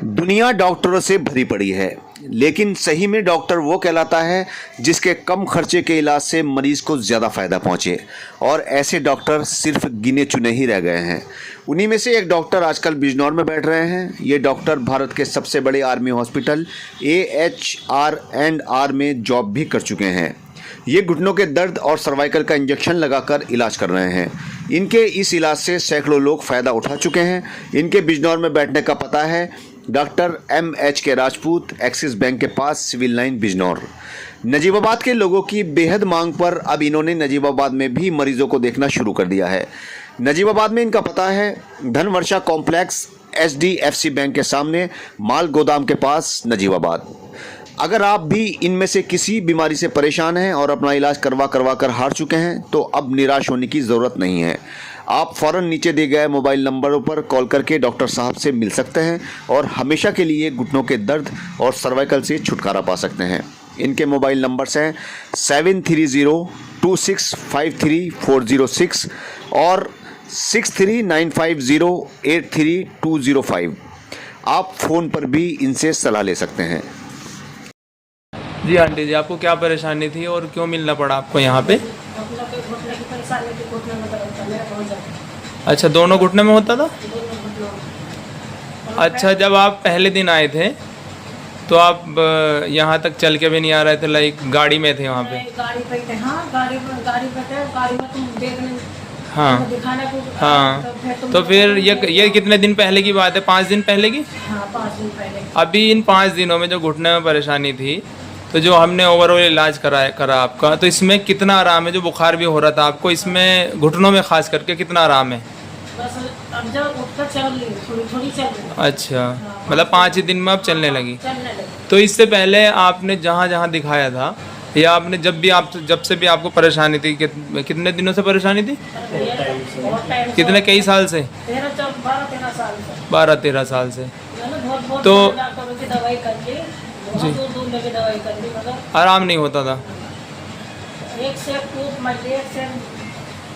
दुनिया डॉक्टरों से भरी पड़ी है, लेकिन सही में डॉक्टर वो कहलाता है जिसके कम खर्चे के इलाज से मरीज को ज़्यादा फ़ायदा पहुंचे। और ऐसे डॉक्टर सिर्फ गिने चुने ही रह गए हैं। उन्हीं में से एक डॉक्टर आजकल बिजनौर में बैठ रहे हैं। ये डॉक्टर भारत के सबसे बड़े आर्मी हॉस्पिटल AHR&R में जॉब भी कर चुके हैं। ये घुटनों के दर्द और सर्वाइकल का इंजेक्शन लगाकर इलाज कर रहे हैं। इनके इस इलाज से सैकड़ों लोग फ़ायदा उठा चुके हैं। इनके बिजनौर में बैठने का पता है doctor MHK Rajput, axis bank के पास, सिविल लाइन, बिजनौर। नजीबाबाद के लोगों की बेहद मांग पर अब इन्होंने नजीबाबाद में भी मरीजों को देखना शुरू कर दिया है। नजीबाबाद में इनका पता है धनवर्षा कॉम्प्लेक्स, HDFC बैंक के सामने, माल गोदाम के पास, नजीबाबाद। अगर आप भी इनमें से किसी बीमारी से परेशान हैं और अपना इलाज करवा कर हार चुके हैं तो अब निराश होने की ज़रूरत नहीं है। आप फ़ौरन नीचे दिए गए मोबाइल नंबरों पर कॉल करके डॉक्टर साहब से मिल सकते हैं और हमेशा के लिए घुटनों के दर्द और सर्वाइकल से छुटकारा पा सकते हैं। इनके मोबाइल नंबर्स हैं 7302653406 और 6395083205। आप फ़ोन पर भी इनसे सलाह ले सकते हैं। जी आंटी जी, आपको क्या परेशानी थी और क्यों मिलना पड़ा आपको यहाँ पे? घुटने की परेशानी थी, घुटने में दर्द था मेरा बहुत ज़्यादा। अच्छा, दोनों घुटने में होता था? दोनों घुटनों में। अच्छा, जब आप पहले दिन आए थे तो आप यहाँ तक चल के भी नहीं आ रहे थे, लाइक गाड़ी में थे वहाँ पे? गाड़ी पे थे। हाँ, गाड़ी पे थे। गाड़ी में तुम देखने, हाँ दिखाने को। हाँ, तो फिर ये कितने दिन पहले की बात है? 5 दिन पहले की? हाँ, 5 दिन पहले। अभी इन 5 दिनों में जो घुटने में परेशानी थी, तो जो हमने ओवरऑल इलाज करा आपका, तो इसमें कितना आराम है? जो बुखार भी हो रहा था आपको, इसमें घुटनों में खास करके कितना आराम है? बस अब जब उठकर चल रही, थोड़ी चल रही। अच्छा, मतलब 5 ही दिन में आप चलने लगी। चलने लगी। तो इससे पहले आपने जहाँ जहाँ दिखाया था, या आपने जब से भी आपको परेशानी थी, कितने दिनों से परेशानी थी? बहुत टाइम। कितने, कई साल से? 12-13 साल से। 12-13 साल से। बहुत तो डॉक्टरों की दवाई कर ली, जी, दूर लेके दवाई कर ली, मगर आराम नहीं होता था। एक से टूट मत लिए, एक से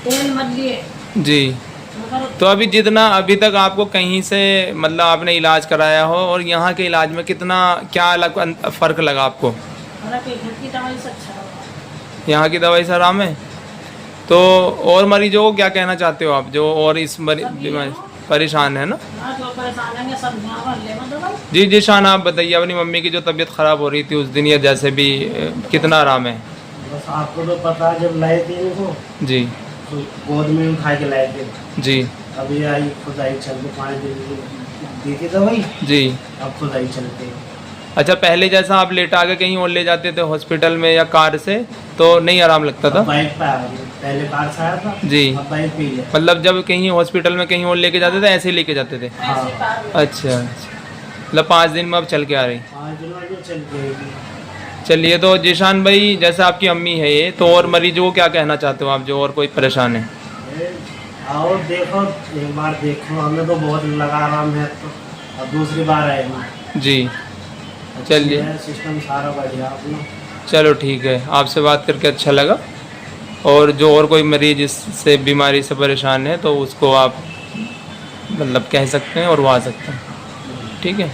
तेल मत लिए, जी, मगर तो अभी अभी तक आपको कहीं से मतलब आपने इलाज कराया हो, और यहाँ के इलाज में क्या अलग फ़र्क लगा आपको? घर की दवाई से अच्छा होगा। यहाँ की दवाई से आराम है? तो और मरीजों को क्या कहना चाहते हो आप, जो और इस बीमारी परेशान है ना? हाँ, जो परेशान है सब यहाँ ले मत दवाई। जी जी, शान आप बताइए, अपनी मम्मी की जो तबीयत ख़राब हो रही थी उस दिन, या जैसे भी, कितना आराम है? बस आपको तो पता है, जब लाए थे इनको जी तो गोद में उठा के लाए थे। जी अभी आई खुद आई चल के 5 दिन दी थी दवाई, जी। अब खुद आई चलते। अच्छा, पहले जैसा आप लेटा के कहीं और ले जाते थे हॉस्पिटल में या कार से, तो नहीं आराम लगता था? बाइक पे आ गई, पहले कार से आया था जी, अब बाइक पे ही है। मतलब जब कहीं हॉस्पिटल में कहीं और लेके जाते थे, ऐसे ही लेके जाते थे? हाँ, अच्छा, मतलब 5 दिन में अब चल के आ रही। 5 दिन में जो चल गई। चलिए, तो जीशान भाई, जैसे आपकी अम्मी है ये, तो और मरीजों को क्या कहना चाहते हो आप, जो और कोई परेशान है? आओ देखो, एक बार देखो, हमें तो बहुत लगा आराम है, तो अब दूसरी बार आए हम। जी, चलिए, सिस्टम सारा बढ़िया अपना। चलो ठीक है, आपसे बात करके अच्छा लगा। और जो और कोई मरीज इससे बीमारी से परेशान है तो उसको आप मतलब कह सकते हैं और वो आ सकते हैं। ठीक है,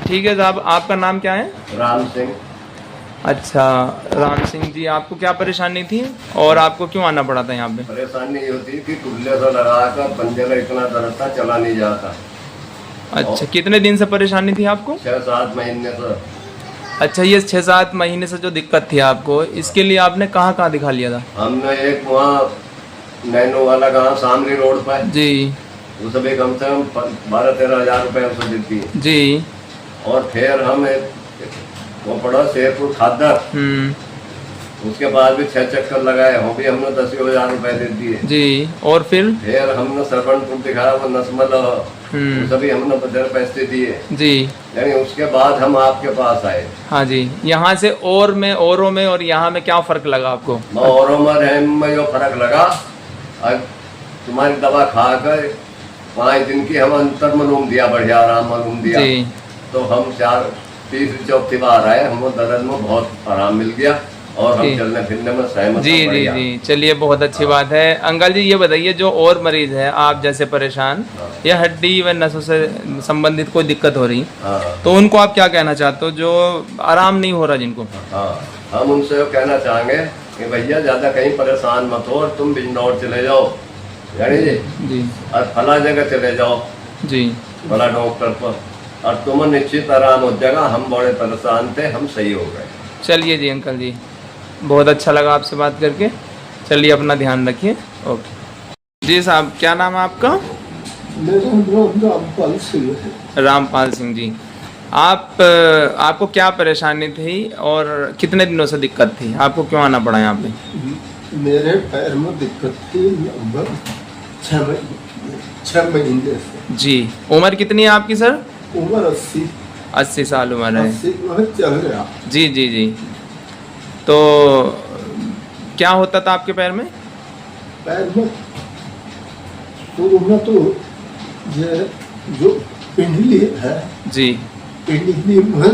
ठीक है साहब, आपका नाम क्या है? राम सिंह। अच्छा, राम सिंह जी, आपको क्या परेशानी थी और आपको क्यों आना पड़ा था यहाँ पे? परेशानी ये होती कि टुल्ले से लगा कर पंजे का इतना दर्द था, चला नहीं जाता। अच्छा, कितने दिन से परेशानी थी आपको? 6-7 महीने से। अच्छा, ये 6-7 महीने से जो दिक्कत थी आपको, इसके लिए आपने कहाँ कहाँ दिखा लिया था? हमने एक वहाँ नैनो वाला गाँव सामने रोड पर जी, उसे भी कम से कम 12-13 हज़ार रुपये उसे देती है। जी। और फिर हम वो पड़ा शेरपुर खादर, उसके बाद भी 6 चक्कर लगाए, वो भी हमने 10,000 रुपये दे दिए। जी, और फिर हमने सरपंच दिखाया, वो नस्मल, सभी हमने 50 पैसे दिए। जी, यानी उसके बाद हम आपके पास आए। हाँ जी। यहाँ से औरों में और यहाँ में क्या फ़र्क लगा आपको? औरों में जो फर्क लगा, अब तुम्हारी दवा खाकर 5 दिन की हम अंतर मालूम दिया, बढ़िया आराम मालूम दिया। जी, तो हम 3-4 बार आए, हमको दर्द में बहुत आराम मिल गया और हम जी। चलने फिरने में सहमत जी हैं, जी बढ़िया। जी, चलिए बहुत अच्छी बात है। अंकल जी ये बताइए, जो और मरीज है आप जैसे परेशान या हड्डी व नसों से संबंधित कोई दिक्कत हो रही, हाँ तो उनको आप क्या कहना चाहते हो, जो आराम नहीं हो रहा जिनको? हाँ, हम उनसे कहना चाहेंगे कि भैया ज़्यादा कहीं परेशान मत हो और तुम बिजनौर चले जाओ, यानी जी, जी और फला जगह चले जाओ, जी फला डॉक्टर पर, और तुम्हें निश्चित आराम हो जाएगा। हम बड़े परेशान थे, हम सही हो गए। चलिए जी अंकल जी, बहुत अच्छा लगा आपसे बात करके। चलिए अपना ध्यान रखिए। ओके जी साहब, क्या नाम है आपका? मेरा नाम रामपाल सिंह है। रामपाल सिंह जी, आपको क्या परेशानी थी और कितने दिनों से दिक्कत थी? आपको क्यों आना पड़ा यहाँ पे? मेरे पैर में दिक्कत थी लगभग 6 महीने से। जी, उम्र कितनी है आपकी सर? उम्र 80 साल उम्र है। 80 में चल रहा। जी जी जी, तो क्या होता था आपके पैर में? पैर में शुरू में तो ये जो पिंडली है, जी पिंडली में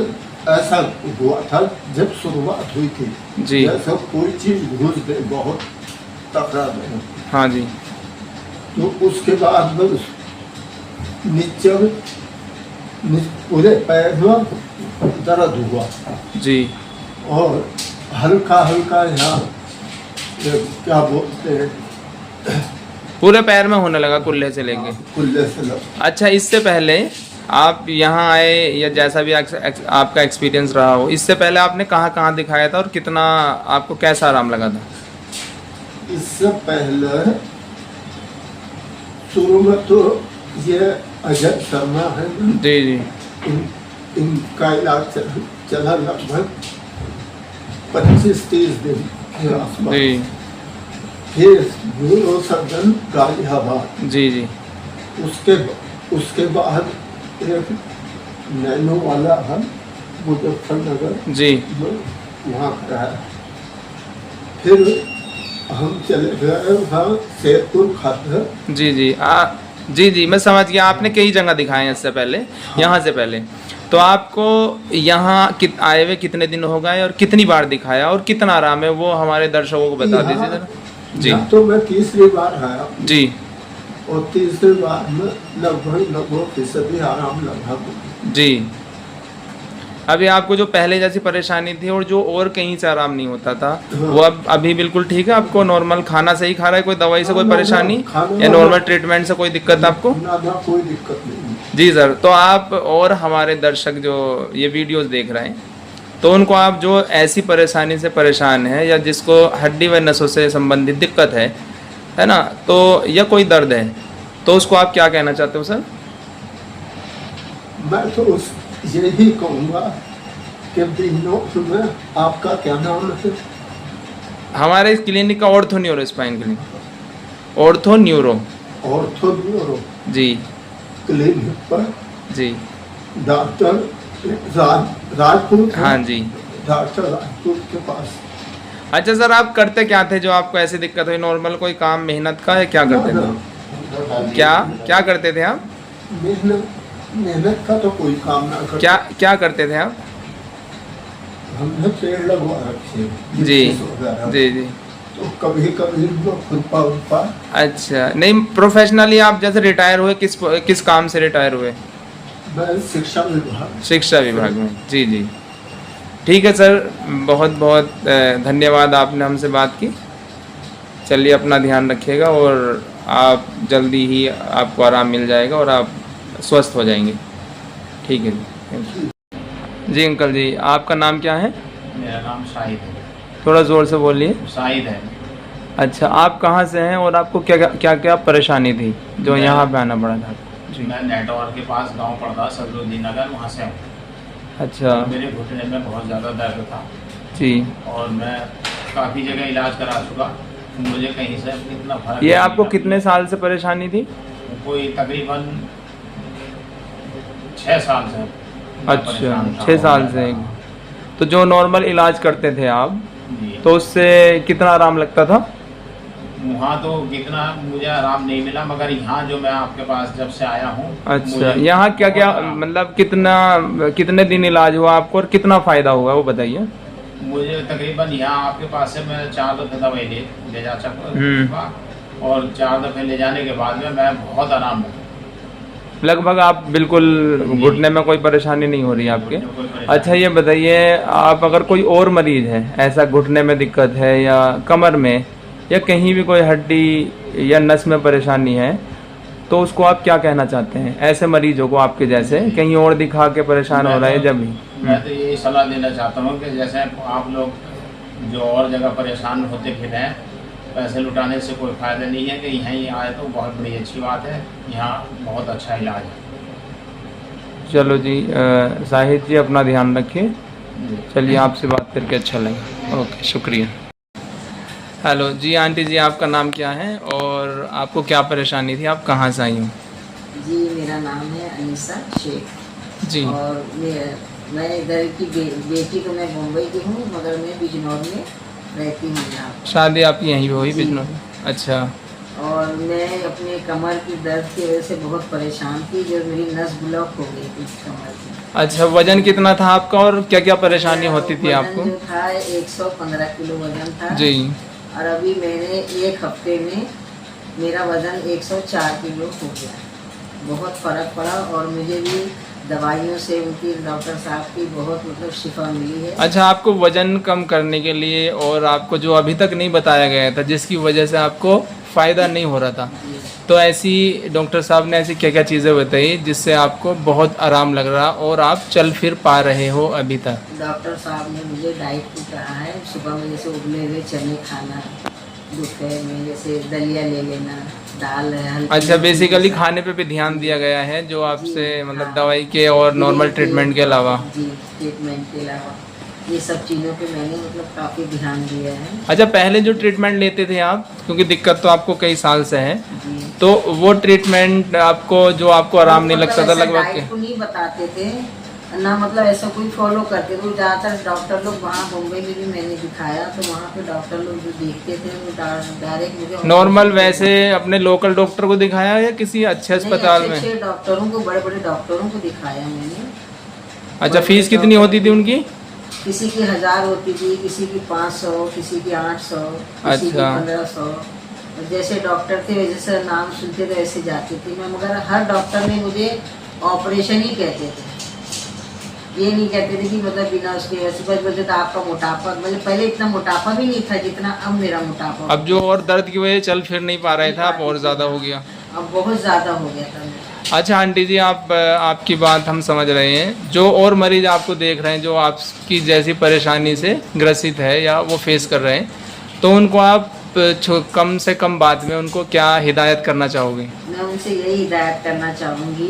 ऐसा हुआ था जब शुरुआत हुई थी। जी। जैसा कोई चीज घुस गई, बहुत तकड़ा गई। हाँ जी। तो उसके बाद बस नीचे पूरे पैर में दर्द हुआ जी और हल्का हल्का यहाँ ये क्या बोलते हैं, पूरे पैर में होने लगा कुल्ले से लेके? कुल्ले से लग। अच्छा, इससे पहले आप यहाँ आए या जैसा भी आपका एक्सपीरियंस रहा हो, इससे पहले आपने कहाँ कहाँ दिखाया था और कितना आपको कैसा आराम लगा था? इससे पहले शुरू में तो ये अजय शर्मा है ना, जी जी इनका इलाज चला लगभग 25-30 दिन के आसपास। जी फिर न्यूरो सर्जन गाजियाबाद, जी जी उसके बाद एक नैनो वाला है मुजफ्फरनगर, जी जो वहाँ कराया। फिर हम चले गए वहाँ शेरपुर खातर। जी जी जी जी, मैं समझ गया। आपने कई जगह दिखाए हैं इससे पहले, यहाँ से पहले। तो आपको यहाँ आए हुए कितने दिन हो गए और कितनी बार दिखाया और कितना आराम है, वो हमारे दर्शकों को बता दीजिए जरा। जी यहाँ तो मैं तीसरी बार आया जी और तीसरी बार में लगभग 90% आराम लगा। जी, अभी आपको जो पहले जैसी परेशानी थी और जो और कहीं से आराम नहीं होता था, वो अब अभी बिल्कुल ठीक है? आपको नॉर्मल खाना सही खा रहा है? कोई दवाई से कोई परेशानी या नॉर्मल ट्रीटमेंट से कोई दिक्कत आपको? ना कोई दिक्कत नहीं। जी सर, तो आप और हमारे दर्शक जो ये वीडियोस देख रहे हैं, तो उनको आप जो ऐसी परेशानी से परेशान है या जिसको हड्डी व नसों से संबंधित दिक्कत है ना, तो या कोई दर्द है, तो उसको आप क्या कहना चाहते हो सर? मैं तो यही कहूँगा कि बिजनौर में आपका क्या नाम है? हमारे इस क्लिनिक का ortho neuro spine clinic, ortho neuro जी क्लिनिक पर जी डॉक्टर राजपूत। हाँ जी। डॉक्टर राजपूत के पास। अच्छा सर, आप करते क्या थे जो आपको ऐसी दिक्कत हुई? नॉर्मल कोई काम मेहनत का है, क्या करते थे? क्या करते थे आप? मेहनत का तो कोई काम ना करते। क्या करते थे आप? हमने पेड़ लगवा रखे जी जी जी। तो कभी कभी खुरपा। अच्छा, नहीं प्रोफेशनली आप जैसे रिटायर हुए, किस काम से रिटायर हुए? मैं शिक्षा विभाग में। जी जी, ठीक है सर, बहुत बहुत धन्यवाद, आपने हमसे बात की। चलिए अपना ध्यान रखिएगा और आप जल्दी ही आपको आराम मिल जाएगा और आप स्वस्थ हो जाएंगे। ठीक है जी, थैंक यू। जी अंकल जी, आपका नाम क्या है? मेरा नाम शाहिद है। थोड़ा ज़ोर से बोलिए। शाहिद है। अच्छा, आप कहाँ से हैं और आपको क्या क्या परेशानी थी जो यहाँ पे आना पड़ा था? जी, मैं नेटवर्क के पास गांव पड़ता सदरुद्दीन नगर, वहाँ से हूँ। अच्छा। मेरे घुटने में बहुत ज़्यादा दर्द था जी, और मैं काफ़ी जगह इलाज करा चुका, मुझे कहीं से इतना फर्क ये नहीं आपको मिला। कितने साल से परेशानी थी? कोई तकरीबन 6 साल से। अच्छा, परेशान था। 6 साल से। तो जो नॉर्मल इलाज करते थे आप, जी। तो उससे कितना आराम लगता था? वहाँ तो कितना मुझे आराम नहीं मिला, मगर यहाँ जो मैं आपके पास जब से आया हूँ। अच्छा, यहाँ क्या क्या मतलब कितने दिन इलाज हुआ आपको और कितना फ़ायदा हुआ वो बताइए। मुझे तकरीबन यहाँ आपके पास से मैं 4 दफ़े दवाई ले जा चुका और 4 दफ़े ले जाने के बाद में मैं बहुत आराम हूँ। लगभग आप बिल्कुल घुटने में कोई परेशानी नहीं हो रही है आपके? अच्छा ये बताइए, आप अगर कोई और मरीज है ऐसा घुटने में दिक्कत है या कमर में या कहीं भी कोई हड्डी या नस में परेशानी है तो उसको आप क्या कहना चाहते हैं ऐसे मरीजों को, आपके जैसे कहीं और दिखा के परेशान हो रहा है जब भी? मैं तो यही सलाह देना चाहता हूँ कि जैसे आप लोग जो और जगह परेशान होते फिर हैं, पैसे लुटाने से कोई फ़ायदा नहीं है कि यहीं आए तो बहुत बड़ी अच्छी बात है, यहाँ बहुत अच्छा इलाज है। चलो जी, साहिद जी अपना ध्यान रखिए। चलिए, आपसे बात करके अच्छा लगा। ओके, शुक्रिया। हेलो जी, आंटी जी आपका नाम क्या है और आपको क्या परेशानी थी, आप कहाँ से आई हो? जी, मेरा नाम है अनीसा शेख जी। और मैं इधर की बेटी को मैं मुंबई की हूँ मगर मैं बिजनौर में रहती हूँ यहाँ। शादी आपकी यहीं पे हुई बिजनौर? अच्छा। और मैं अपने कमर की दर्द की वजह से बहुत परेशान थी, जो मेरी नस ब्लॉक हो गई थी कमर की। अच्छा, वजन कितना था आपका और क्या क्या परेशानी होती थी आपको? वजन जो था 115 किलो वजन था जी। और अभी मैंने 1 हफ्ते में मेरा वजन 104 किलो हो गया। बहुत फ़र्क पड़ा और मुझे भी दवाइयों से उनकी डॉक्टर साहब की बहुत मतलब शिफा मिली है। अच्छा, आपको वजन कम करने के लिए और आपको जो अभी तक नहीं बताया गया था जिसकी वजह से आपको फ़ायदा नहीं हो रहा था, तो ऐसी डॉक्टर साहब ने ऐसी क्या क्या चीज़ें बताई जिससे आपको बहुत आराम लग रहा और आप चल फिर पा रहे हो अभी तक? डॉक्टर साहब ने मुझे डाइट भी कहा है, सुबह में जैसे उबले हुए चने खाना, दोपहर में जैसे दलिया ले लेना, दाल है। अच्छा, बेसिकली खाने पे भी ध्यान दिया गया है जो आपसे मतलब हाँ। दवाई के और नॉर्मल ट्रीटमेंट के अलावा? जी, ट्रीटमेंट के अलावा ये सब चीज़ों पे मैंने मतलब काफ़ी ध्यान दिया है। अच्छा, पहले जो ट्रीटमेंट लेते थे आप, क्योंकि दिक्कत तो आपको कई साल से है, जी। तो वो ट्रीटमेंट आपको जो आपको आराम नहीं लगता था लगभग के? डाइट को नहीं बताते थे ना, मतलब ऐसा कोई फॉलो करते थे। ज़्यादातर डॉक्टर लोग वहाँ मुंबई में भी मैंने दिखाया तो वहाँ पे डॉक्टर लोग जो देखते थे वो डायरेक्ट मुझे नॉर्मल वैसे अपने लोकल डॉक्टर को दिखाया या किसी अच्छे अस्पताल में? अच्छे डॉक्टरों को, बड़े बड़े डॉक्टरों को दिखाया मैंने। अच्छा, फीस कितनी होती थी उनकी? किसी की 1000 होती थी, किसी की 500, किसी की 800, किसी की 1500। जैसे डॉक्टर थे वैसे से नाम सुनते थे वैसे जाती थी मैं, मगर हर डॉक्टर ने मुझे ऑपरेशन ही कहते थे, ये नहीं कहते थे कि मतलब बिना उसके वैसे बस बोलते थे आपका मोटापा। मतलब पहले इतना मोटापा भी नहीं था जितना अब मेरा मोटापा। अब जो और दर्द की वजह से चल फिर नहीं पा रहे थे आप, और ज़्यादा हो गया? अब बहुत ज़्यादा हो गया था मेरा। अच्छा आंटी जी, आपकी बात हम समझ रहे हैं। जो और मरीज आपको देख रहे हैं जो आपकी जैसी परेशानी से ग्रसित है या वो फेस कर रहे हैं, तो उनको आप कम से कम बात में उनको क्या हिदायत करना चाहोगे? मैं उनसे यही हिदायत करना चाहूँगी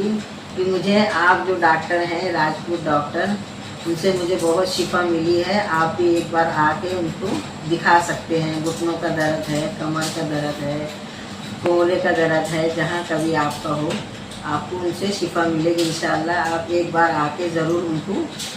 कि मुझे आप जो डॉक्टर हैं राजपूत डॉक्टर, उनसे मुझे बहुत शिफा मिली है। आप भी एक बार आके उनको दिखा सकते हैं। घुटनों का दर्द है, कमर का दर्द है, कोहरे का दर्द है, जहाँ कभी आपका हो आपको उनसे शिफा मिलेगी इंशाल्लाह। आप एक बार आके ज़रूर उनको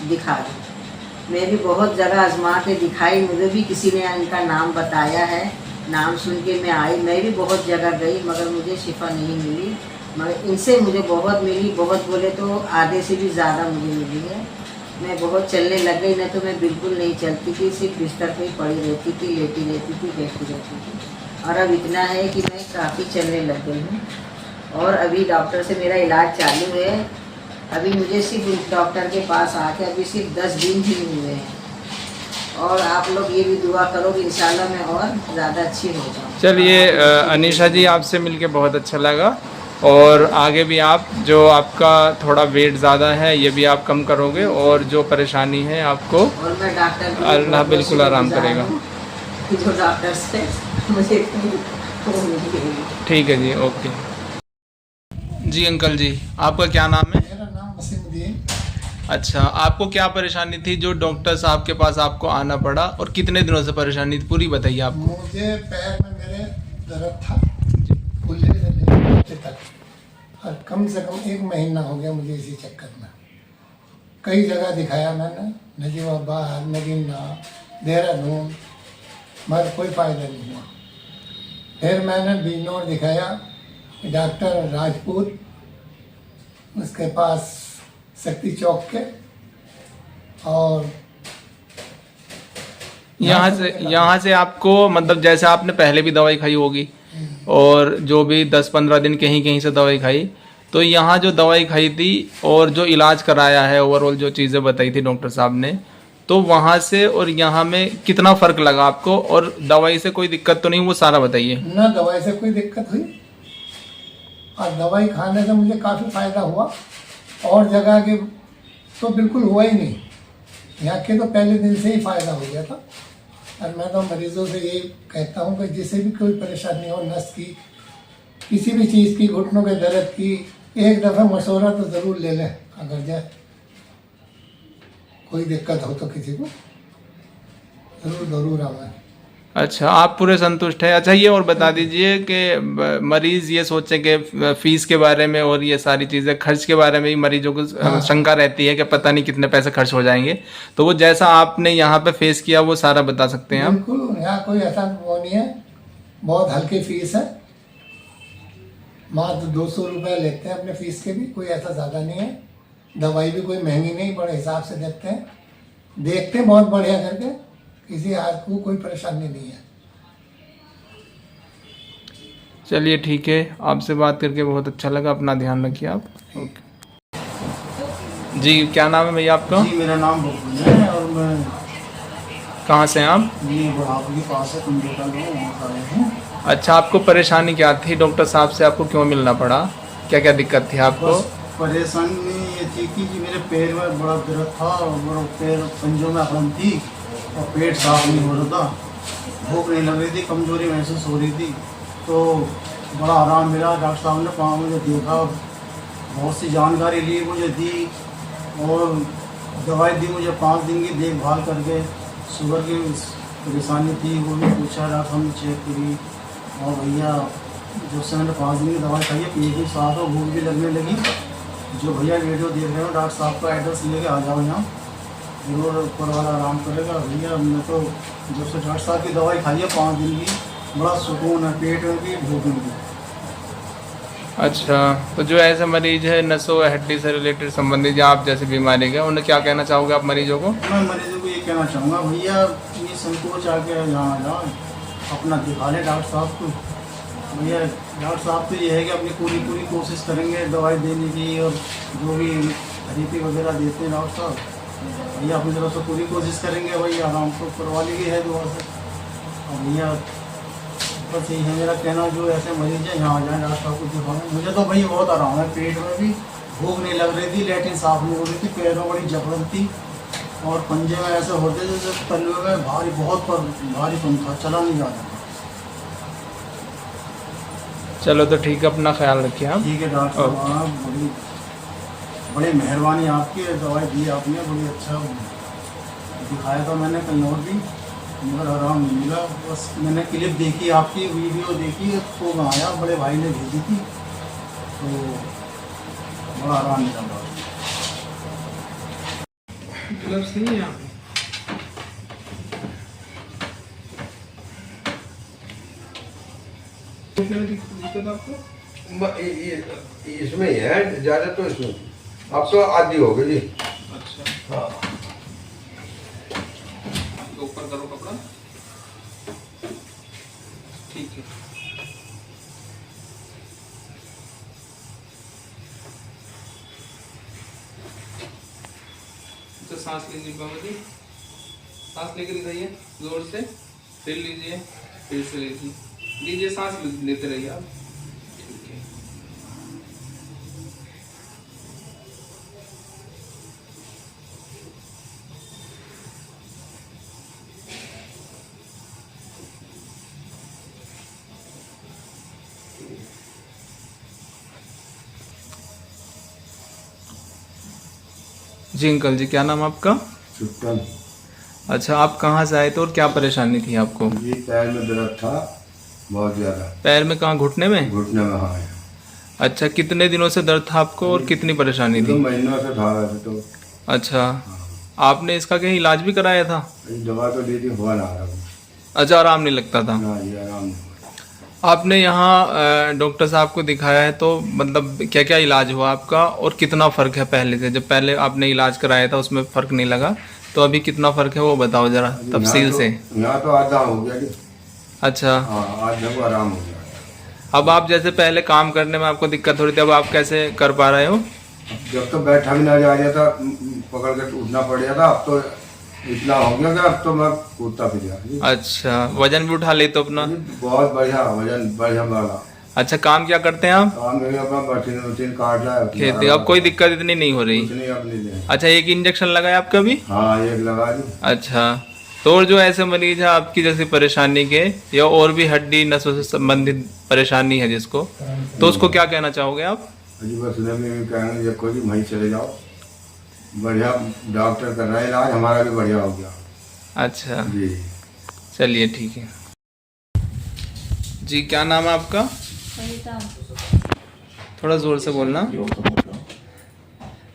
दिखा दें। मैं भी बहुत जगह आजमा के दिखाई, मुझे भी किसी ने इनका नाम बताया है, नाम सुन के मैं आई। मैं भी बहुत जगह गई मगर मुझे शिफा नहीं मिली, मगर इनसे मुझे बहुत मिली। बहुत बोले तो आधे से भी ज़्यादा मुझे मिली है। मैं बहुत चलने लग गई, नहीं तो मैं बिल्कुल नहीं चलती थी, सिर्फ बिस्तर पे ही पड़ी रहती थी, लेटी रहती थी, बैठी रहती थी। और अब इतना है कि मैं काफ़ी चलने लग गई हूँ और अभी डॉक्टर से मेरा इलाज चालू है। अभी मुझे सिर्फ डॉक्टर के पास आके अभी सिर्फ 10 दिन ही हुए हैं और आप लोग ये भी दुआ करो कि इंशाल्लाह मैं और ज़्यादा अच्छी हो जाऊँ। चलिए अनीशा जी, आपसे मिलके बहुत अच्छा लगा और आगे भी आप जो आपका थोड़ा वेट ज़्यादा है ये भी आप कम करोगे और जो परेशानी है आपको और मैं डॉक्टर अल्लाह बिल्कुल आराम करेगा। जो डॉक्टर से मुझे ठीक है जी, ओके जी। अंकल जी, आपका क्या नाम है? मेरा नाम वसीमुद्दीन। अच्छा, आपको क्या परेशानी थी जो डॉक्टर साहब के पास आपको आना पड़ा और कितने दिनों से परेशानी थी, पूरी बताइए आप। मुझे पैर में मेरे दर्द था फुल्ले से तक और कम से कम 1 महीना हो गया मुझे इसी चक्कर में। कई जगह दिखाया मैंने, नजीबाबाद, नगीना, देहरादून, मगर कोई फ़ायदा नहीं हुआ। फिर मैंने बिजनौर दिखाया डॉक्टर राजपूत, उसके पास शक्ति चौक के, और यहाँ से आपको मतलब जैसे आपने पहले भी दवाई खाई होगी और जो भी 10-15 दिन कहीं कहीं से दवाई खाई, तो यहाँ जो दवाई खाई थी और जो इलाज कराया है ओवरऑल जो चीज़ें बताई थी डॉक्टर साहब ने, तो वहाँ से और यहाँ में कितना फ़र्क लगा आपको? और दवाई से कोई दिक्कत तो नहीं, वो सारा बताइए। ना दवाई से कोई दिक्कत हुई और दवाई खाने से मुझे काफ़ी फायदा हुआ, और जगह के तो बिल्कुल हुआ ही नहीं। यहाँ के तो पहले दिन से ही फायदा हो गया था। और मैं तो मरीजों से यही कहता हूँ कि जिसे भी कोई परेशानी हो, नस की, किसी भी चीज़ की, घुटनों के दर्द की, एक दफ़ा मशवरा तो ज़रूर ले लें। अगर जाए कोई दिक्कत हो तो किसी को ज़रूर आवे। अच्छा, आप पूरे संतुष्ट हैं। अच्छा, ये और बता दीजिए कि मरीज़ ये सोचें कि फ़ीस के बारे में और ये सारी चीज़ें खर्च के बारे में ही मरीजों को शंका रहती है कि पता नहीं कितने पैसे खर्च हो जाएंगे, तो वो जैसा आपने यहाँ पे फेस किया वो सारा बता सकते हैं आप? बिल्कुल, यहाँ कोई ऐसा वो नहीं है, बहुत हल्की फीस है, मात्र 200 रुपये लेते हैं अपने फीस के भी, कोई ऐसा ज़्यादा नहीं है। दवाई भी कोई महंगी नहीं, बड़े हिसाब से देते हैं, देखते हैं बहुत बढ़िया करके, किसी आज को कोई परेशानी नहीं है। चलिए ठीक है, आपसे बात करके बहुत अच्छा लगा, अपना ध्यान रखिए आप। ओके जी, क्या नाम है भैया आपका? जी मेरा नाम बबलू है और मैं कहाँ से हैं आप? ये बुढ़ापे के पास है कुंडेटा में, वहाँ से आए हैं। अच्छा, आपको परेशानी क्या थी? डॉक्टर साहब से आपको क्यों मिलना पड़ा? क्या क्या दिक्कत थी आपको? बस परेशानी ये थी कि मेरे पैर में बड़ा दर्द था और मेरा पैर पंजों में अकड़न थी और पेट साफ नहीं हो रहा था, भूख नहीं लग रही थी, कमजोरी महसूस हो रही थी। तो बड़ा आराम मिला, डॉक्टर साहब ने वहाँ मुझे देखा, बहुत सी जानकारी ली, मुझे दी और दवाई दी मुझे। 5 दिन की देखभाल करके शुगर की परेशानी थी वो भी पूछा, डॉक्टर साहब ने चेक करी और भैया जो से मैंने 5 दिन की दवाई खाई है, पेट भी साफ हो, भूख भी लगने लगी। जो भैया वीडियो देख रहे हो, डॉक्टर साहब का एड्रेस लेके आ जाओ यहाँ, जरूर ऊपर वाला आराम करेगा। भैया मैं तो जब से डॉक्टर साहब की दवाई खाई है 5 दिन की, बड़ा सुकून है, पेट में भी भूख में भी। अच्छा, तो जो ऐसे मरीज है नसों हड्डी से रिलेटेड संबंधित या आप जैसे बीमारी के, उन्हें क्या कहना चाहोगे आप मरीजों को? मैं मरीजों को ये कहना चाहूँगा, भैया ये संकोच आके यहाँ आ जाओ, अपना दिखा लें डॉक्टर साहब को। भैया डॉक्टर साहब तो ये है कि अपनी पूरी कोशिश करेंगे दवाई देने की, और जो भी थेरेपी वगैरह देते हैं डॉक्टर साहब, भैया अपनी तरफ से पूरी कोशिश करेंगे। भैया आराम तो करवा ली है दुआ से। और भैया बस यही है मेरा कहना, जो ऐसे मरीज हैं यहाँ आ जाए डॉक्टर साहब को दिखाने। मुझे तो भैया बहुत आराम है, पेट में भी भूख नहीं लग रही थी, लैट्रिन साफ नहीं हो रही थी, पैरों में बड़ी जकड़न थी और पंजे में ऐसे होते जैसे तलवे में भारी, बहुत भारीपन था, चला नहीं जाता। चलो तो ठीक है, अपना ख्याल रखिए आप। ठीक है डॉक्टर साहब, बड़ी मेहरबानी आपकी, दवाई दी आपने, बड़ी अच्छा दिखाया था मैंने कल और भी, मगर आराम नहीं मिला। बस मैंने क्लिप देखी आपकी, वीडियो देखी तो मैं आया, बड़े भाई ने भेजी थी, तो बड़ा आराम मिला। ग्लव्स नहीं है दिक्कत आपको? इसमें ही है ज़्यादा, तो इसमें अब तो आदि हो गई जी। अच्छा, हाँ, तो ऊपर करो कपड़ा, ठीक है। तो सांस लीजिए बाबा जी, सांस लेकर दिखाइए जोर से, फिर लीजिए, फिर से लीजिए, सांस लेते रहिए आप। ठीक है, जी अंकल जी, क्या नाम आपका? सुट्टन। अच्छा, आप कहाँ से आए थे और क्या परेशानी थी आपको? जी पैर में दर्द था बहुत ज़्यादा। पैर में कहाँ, घुटने में? घुटने में, हाँ। अच्छा, कितने दिनों से दर्द था आपको और कितनी परेशानी 2 थी? महीनों से था वैसे तो। अच्छा, आपने इसका कहीं इलाज भी कराया था? दवा तो दी थी, हुआ ना आराम। अच्छा, आराम नहीं लगता था? हाँ जी, आराम नहीं। आपने यहाँ डॉक्टर साहब को दिखाया है, तो मतलब क्या क्या इलाज हुआ आपका और कितना फ़र्क है पहले से? जब पहले आपने इलाज कराया था उसमें फ़र्क नहीं लगा, तो अभी कितना फ़र्क है वो बताओ ज़रा तफसील से। यहाँ तो आधा हो गया जी। अच्छा, हाँ, आधा को आराम हो गया। अब आप जैसे पहले काम करने में आपको दिक्कत हो रही थी, अब आप कैसे कर पा रहे हो? जब तो बैठा भी ना जा रहा था, पकड़ के उठना पड़ गया था। अब तो इतना हो गया कि अब तो मैं कूदता फिर गया। अच्छा, वजन भी उठा लेते हो अपना? बहुत बढ़िया वजन, बढ़िया वाला। अच्छा, काम क्या करते हैं आप? काम नहीं, अपना मशीन काट रहा है खेती। अब कोई दिक्कत इतनी नहीं हो रही? कुछ नहीं, अब नहीं दे। अच्छा, एक इंजेक्शन लगाया आपका भी? हाँ, एक लगा दी। अच्छा, तो और जो ऐसे मरीज है आपकी जैसी परेशानी के, या और भी हड्डी नसों से संबंधित परेशानी है जिसको, तो उसको क्या कहना चाहोगे आप? अजी बस में कहेंगे जब कोई भी वहीं चले जाओ, बढ़िया डॉक्टर कर रहा है इलाज, हमारा भी बढ़िया हो गया। अच्छा जी, चलिए ठीक है जी। क्या नाम है आपका? सरिता। थोड़ा ज़ोर से बोलना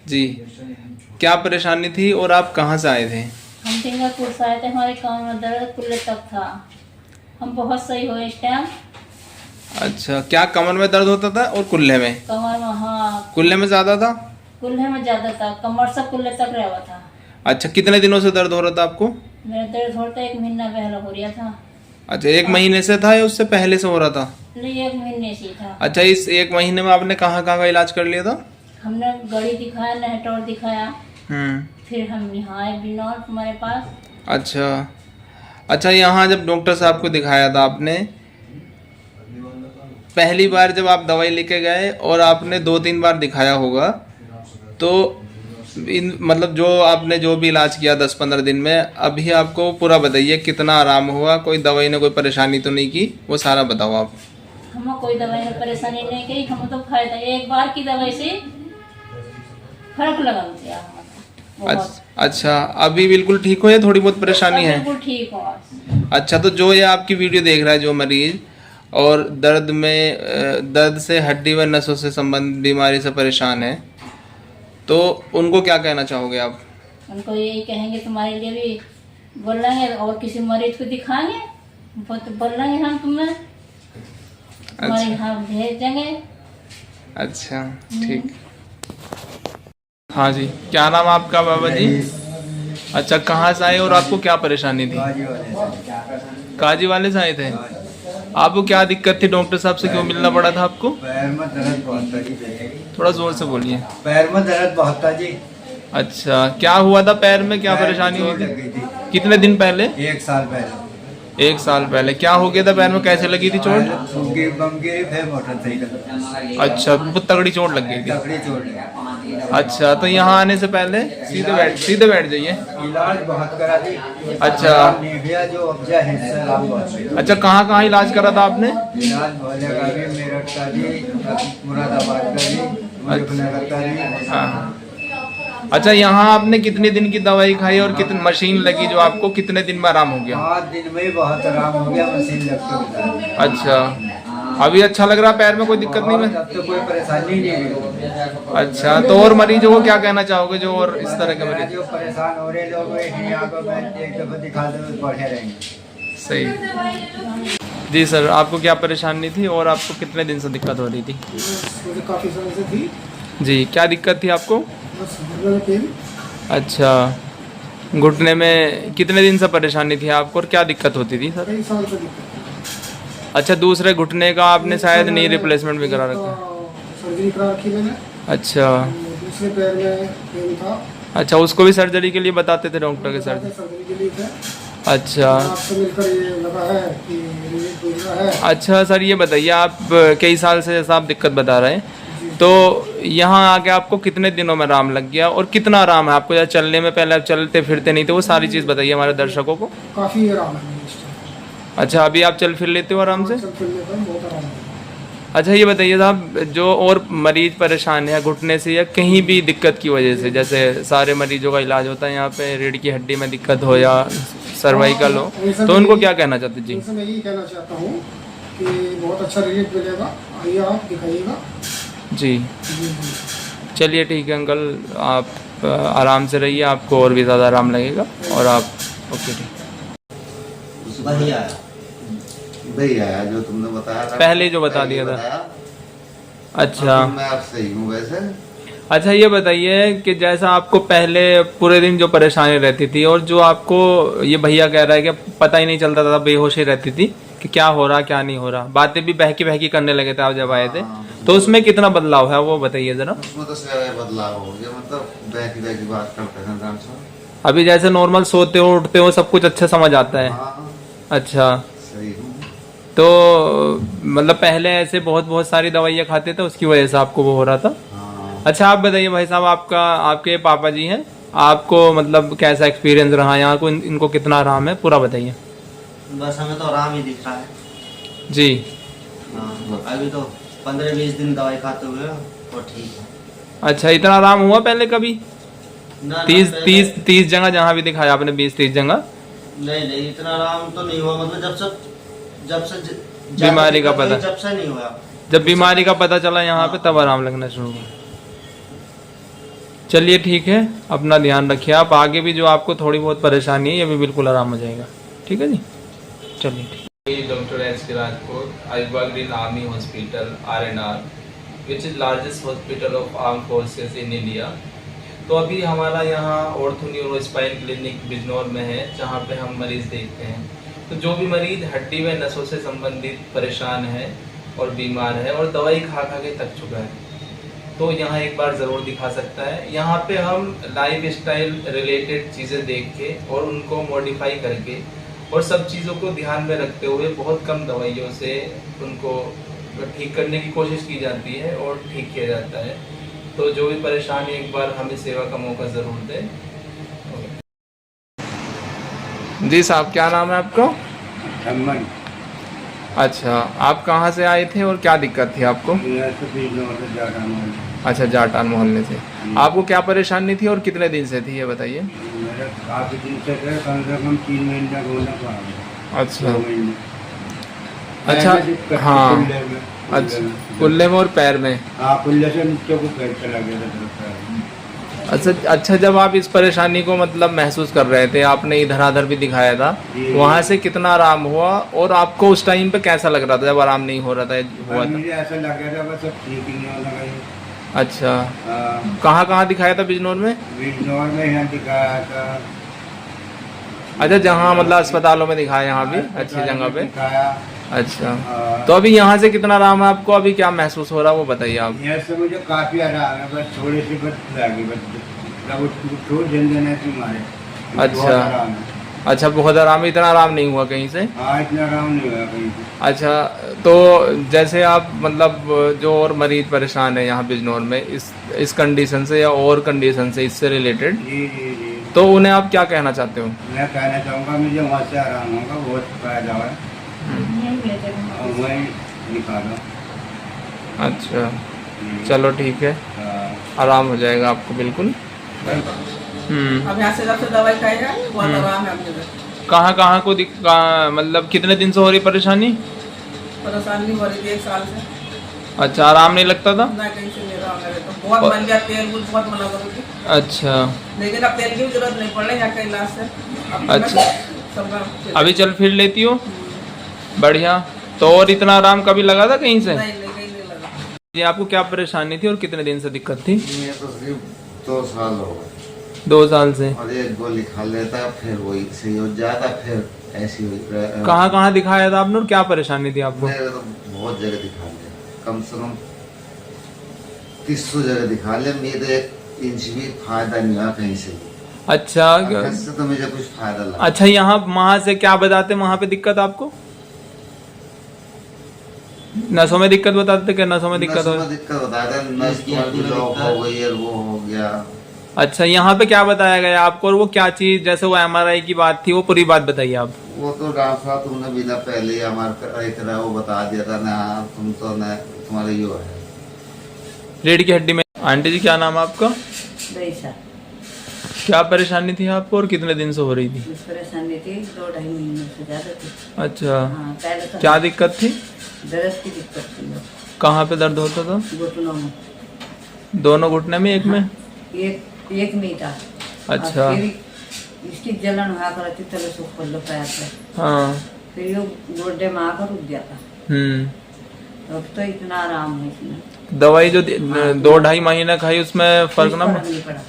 जी। क्या परेशानी थी और आप कहाँ से आए थे? हम सिंगापुर से आए थे, हमारे कमर में दर्द कुल्ले तक था। हम बहुत सही हुए इस टाइम। अच्छा, क्या कमर में दर्द होता था और कुल्ले में? कमर में, हाँ। कुल्ले में ज़्यादा था? कुल्ले में ज़्यादा था, कमर से कुल्ले तक रहा था। अच्छा, कितने दिनों से दर्द हो रहा था आपको? मेरा दर्द होता 1 महीना पहले हो रहा था। अच्छा, 1 महीने से था या उससे पहले से हो रहा था? नहीं, 1 महीने से ही था। अच्छा, इस 1 महीने में आपने कहाँ कहाँ का इलाज कर लिया था? हमने गड़ी दिखाया, नहटौर दिखाया, फिर हम यहाँ आए बिनौर हमारे पास। अच्छा, यहाँ जब डॉक्टर साहब को दिखाया था आपने, पहली बार जब आप दवाई लेके गए और आपने 2-3 बार दिखाया होगा, तो मतलब जो आपने जो भी इलाज किया 10-15 दिन में, अभी आपको पूरा बताइए कितना आराम हुआ? कोई दवाई ने कोई परेशानी तो नहीं की? वो सारा बताओ आप। हमें कोई दवाई में परेशानी नहीं की, हम तो फायदा, एक बार की दवाई से फर्क लगा मुझे। अच्छा, अभी बिल्कुल ठीक हो या थोड़ी बहुत परेशानी है? बिल्कुल ठीक हो। अच्छा, तो जो ये आपकी वीडियो देख रहा है जो मरीज, और दर्द से हड्डी व नसों से संबंधित बीमारी से परेशान है, तो उनको क्या कहना चाहोगे आप? उनको यही कहेंगे तुम्हारे लिए भी बोल लेंगे, और किसी मरीज को दिखाएंगे वो तो बोल लेंगे हम तुम्हें, तुम्हारे यहाँ भेज देंगे। अच्छा, ठीक। हाँ जी, क्या नाम आपका बाबा जी? अच्छा, कहाँ से आए और आपको क्या परेशानी थी? काजी वाले से आए थे। आपको क्या दिक्कत थी? डॉक्टर साहब से क्यों मिलना पड़ा था आपको? पैर में दर्द बहुत था जी। थोड़ा जोर से बोलिए। पैर में दर्द बहुत था जी। अच्छा, क्या हुआ था पैर में? क्या परेशानी हुई थी? कितने दिन पहले? 1 साल पहले। 1 साल पहले क्या हो गया था पैर में? कैसे लगी थी चोट? बम गिरी, फिर मोटरसाइकिल। अच्छा, बहुत तगड़ी चोट लग गई थी। तगड़ी चोट लगी। अच्छा, तो यहाँ आने से पहले सीधे बैठ जाइए। इलाज बहुत करा दी। अच्छा, जो उपजा हिस्सा लाभ बहुत। अच्छा, कहाँ इलाज करा था आपने? इलाज भोले का भी, मेरठ का भी, मुरादाबाद का भी, मुजफ्फरनगर का भी। हाँ। अच्छा, यहाँ आपने कितने दिन की दवाई खाई और कितनी मशीन लगी जो आपको कितने दिन में आराम हो गया? 5 दिन में ही बहुत आराम हो गया, मशीन लगती। अच्छा, अभी अच्छा लग रहा है? पैर में कोई दिक्कत नहीं है? अब तो कोई परेशानी नहीं है। अच्छा, तो और मरीजों को क्या कहना चाहोगे जो और इस तरह के मरीज जो परेशान हो रहे लोग यहाँ को एक दफा दिखा दो, बढ़े रहेंगे। सही जी। सर, आपको क्या परेशानी थी और आपको कितने दिन से दिक्कत हो रही थी? मुझे काफ़ी समय से थी। जी, क्या दिक्कत थी आपको? बस घुटने में पेन। अच्छा, घुटने में कितने दिन से परेशानी थी आपको और क्या दिक्कत होती थी सर? कई साल से दिक्कत। अच्छा, दूसरे घुटने का आपने शायद नी रिप्लेसमेंट भी करा रखा? सर्जरी करा रखी मैंने। अच्छा। दूसरे पैर में पेन था। अच्छा, उसको भी सर्जरी के लिए बताते थे डॉक्टर के? सर्जरी के लिए थे। अच्छा। आपसे मिलकर ये लगा है कि रिलीफ हो रहा है। अच्छा सर, ये बताइए, आप कई साल से जैसा आप दिक्कत बता रहे हैं, तो यहाँ आके आपको कितने दिनों में आराम लग गया और कितना आराम है आपको? या चलने में पहले आप चलते फिरते नहीं थे, वो सारी चीज़ बताइए हमारे दर्शकों को। काफ़ी आराम है इस टाइम। अच्छा, अभी आप चल फिर लेते हो आराम से? चल फिर लेता हूं, बहुत आराम है। अच्छा, ये बताइए साहब, जो और मरीज परेशान है घुटने से या कहीं भी दिक्कत की वजह से, जैसे सारे मरीजों का इलाज होता है यहाँ पे, रीढ़ की हड्डी में दिक्कत हो या सर्वाइकल हो, तो उनको क्या कहना चाहते जी? मैं यही कहना चाहता हूँ कि बहुत अच्छा रिलीफ मिलेगा, आइए आप दिखाइएगा। जी, चलिए ठीक है अंकल, आप आराम से रहिए, आपको और भी ज़्यादा आराम लगेगा। और आप ओके, ठीक। वही आया जो तुमने बताया था, पहले जो बता दिया था। अच्छा, मैं आप सही हूँ वैसे। अच्छा ये बताइए कि जैसा आपको पहले पूरे दिन जो परेशानी रहती थी और जो आपको ये भैया कह रहा है कि पता ही नहीं चलता था, बेहोशी रहती थी कि क्या हो रहा क्या नहीं हो रहा, बातें भी बहकी बहकी करने लगे थे आप जब आए थे, तो उसमें कितना बदलाव है वो बताइए जरा। उसमें तो सारा बदलाव हो गया, मतलब बैठी बैठी बात करते हैं आराम से। अभी जैसे नॉर्मल सोते हो उठते हो सब कुछ अच्छा समझ आता है। हाँ, अच्छा, सही हूँ। तो मतलब पहले ऐसे बहुत बहुत सारी दवाइयाँ खाते थे उसकी वजह से आपको वो हो रहा था। हाँ। अच्छा आप बताइए भाई साहब, आपके पापा जी हैं, आपको मतलब कैसा एक्सपीरियंस रहा यहाँ को, इनको कितना आराम है पूरा बताइए। बस हमें तो आराम ही दिख रहा है जी। हाँ, अभी तो 15-20 दिन दवाई खाते हुए तो ठीक है। अच्छा, इतना आराम हुआ पहले कभी? ना 30 जगह जहाँ भी दिखाया आपने, 20-30 जगह? नहीं इतना आराम तो नहीं हुआ, मतलब जब से बीमारी का पता, जब से नहीं हुआ, जब बीमारी का पता चला यहाँ पे तब आराम लगना शुरू हुआ। चलिए ठीक है, अपना ध्यान रखिए आप, आगे भी जो आपको थोड़ी बहुत परेशानी है ये भी बिल्कुल आराम हो जाएगा। ठीक है जी, चलिए ठीक। Doctor S K. Rajput, I work in army hospital RNR, which is largest hospital of arm forces in India. तो अभी हमारा यहाँ ortho neuro spine clinic Bijnor में है, जहाँ पे हम मरीज़ देखते हैं। तो जो भी मरीज़ हड्डी व नसों से संबंधित परेशान है और बीमार है और दवाई खा खा के थक चुका है, तो यहाँ एक बार ज़रूर दिखा सकता है। यहाँ पे हम लाइफ स्टाइल रिलेटेड चीज़ें देख के और उनको मॉडिफाई करके और सब चीज़ों को ध्यान में रखते हुए बहुत कम दवाइयों से उनको ठीक करने की कोशिश की जाती है और ठीक किया जाता है। तो जो भी परेशानी, एक बार हमें सेवा का मौका ज़रूर दें। जी साहब, क्या नाम है आपका? अमन। अच्छा, आप कहाँ से आए थे और क्या दिक्कत थी आपको? अच्छा, जाटान मोहल्ले से। आपको क्या परेशानी थी और कितने दिन से थी ये बताइए। मेरे काफ़ी दिन से थे, कम से कम 3 महीने होने को आ गए। अच्छा 2 महीने। अच्छा, हाँ, अच्छा, कुल्ले में और पैर में? हाँ, कुल्ले से नीचे को पैर चला गया था। अच्छा, जब आप इस परेशानी को मतलब महसूस कर रहे थे, आपने इधर-उधर भी दिखाया था, वहाँ से कितना आराम हुआ और आपको उस टाइम पे कैसा लग रहा था जब आराम नहीं हो रहा था, हुआ था? मुझे ऐसा लग रहा था बस अब ठीक ही नहीं होने लगा। अच्छा, कहाँ दिखाया था बिजनौर में? बिजनौर में यहाँ दिखाया था। अच्छा, जहाँ मतलब अस्पतालों में दिखाया, यहाँ भी अच्छी जगह पे दिखाया। अच्छा, तो अभी यहाँ से कितना आराम है आपको, अभी क्या महसूस हो रहा है वो बताइए आप। यहाँ से मुझे काफ़ी आराम है, बस थोड़ी सी बस लगी, बस छोड़ देने तुम्हारे। अच्छा, बहुत आराम, इतना आराम नहीं हुआ कहीं से? हाँ, इतना आराम नहीं हुआ कहीं से। अच्छा, तो जैसे आप मतलब जो और मरीज परेशान है यहाँ बिजनौर में इस कंडीशन से या और कंडीशन से इससे रिलेटेड, जी, तो उन्हें आप क्या कहना चाहते हो? मैं कहना चाहूँगा मुझे वहाँ से आराम होगा, बहुत फायदा है। वही निकालो। अच्छा, चलो ठीक है, आराम हो जाएगा आपको बिल्कुल। अब यहाँ से जब से दवाई खाएगा बहुत आराम है मुझे। कहाँ को मतलब कितने दिन से हो रही परेशानी? परेशानी हो रही थी 1 साल से। अच्छा, आराम नहीं लगता था? ना कहीं से नहीं रहा मेरे तो, बहुत बन गया, तेल बहुत मना करूँगी। अच्छा, लेकिन अब तेल की भी जरूरत नहीं पड़ रही यहाँ के इलाज से। अच्छा, अभी चल फिर लेती हो? बढ़िया। तो और इतना आराम कभी लगा था कहीं से? नहीं लगा। जी, आपको क्या परेशानी थी और कितने दिन से दिक्कत थी? मैं तो सिर्फ 2 साल हो गए। 2 साल से? और एक गोली खा लेता फिर वही सही हो जाता, फिर ऐसी हुई। कहाँ दिखाया था आपने और क्या परेशानी थी आपको? मैंने तो बहुत जगह दिखा लिया, कम से कम 300 जगह दिखा लिया, मेरे 1 इंच भी फायदा नहीं हुआ कहीं से। अच्छा, इससे तो मुझे कुछ फायदा लगा। अच्छा, यहाँ वहाँ से क्या बताते, वहाँ पे दिक्कत आपको? नसों में दिक्कत बताते क्या? नसों में दिक्कत बताते, नस ब्लॉक हो गई और वो हो गया। अच्छा, यहाँ पे क्या बताया गया आपको और वो क्या चीज, जैसे वो MRI की बात थी, वो पूरी बात बताइए आप। वो तो डॉक्टर साहब तुमने बिना पहले ही हमारे वो बता दिया था ना, तुम तो न तुम्हारे यो है रीढ़ की हड्डी में। आंटी जी, क्या नाम है आपका? क्या परेशानी थी आपको और कितने दिन से हो रही थी? परेशानी थी 2-2.5 महीने से ज्यादा थी। अच्छा, पहले तो क्या दिक्कत थी? दर्द की दिक्कत थी। कहाँ पे दर्द होता था? घुटनों में। दोनों घुटने में? एक में? एक में था। अच्छा, इसकी जलन हुआ करती तले से खोल लो पैर से। हाँ, फिर ये गोड्डे में आकर रुक गया था। अब तो इतना आराम है इसमें। दवाई जो 2-2.5 महीना खाई उसमें फर्क ना फर्क नहीं पड़ा।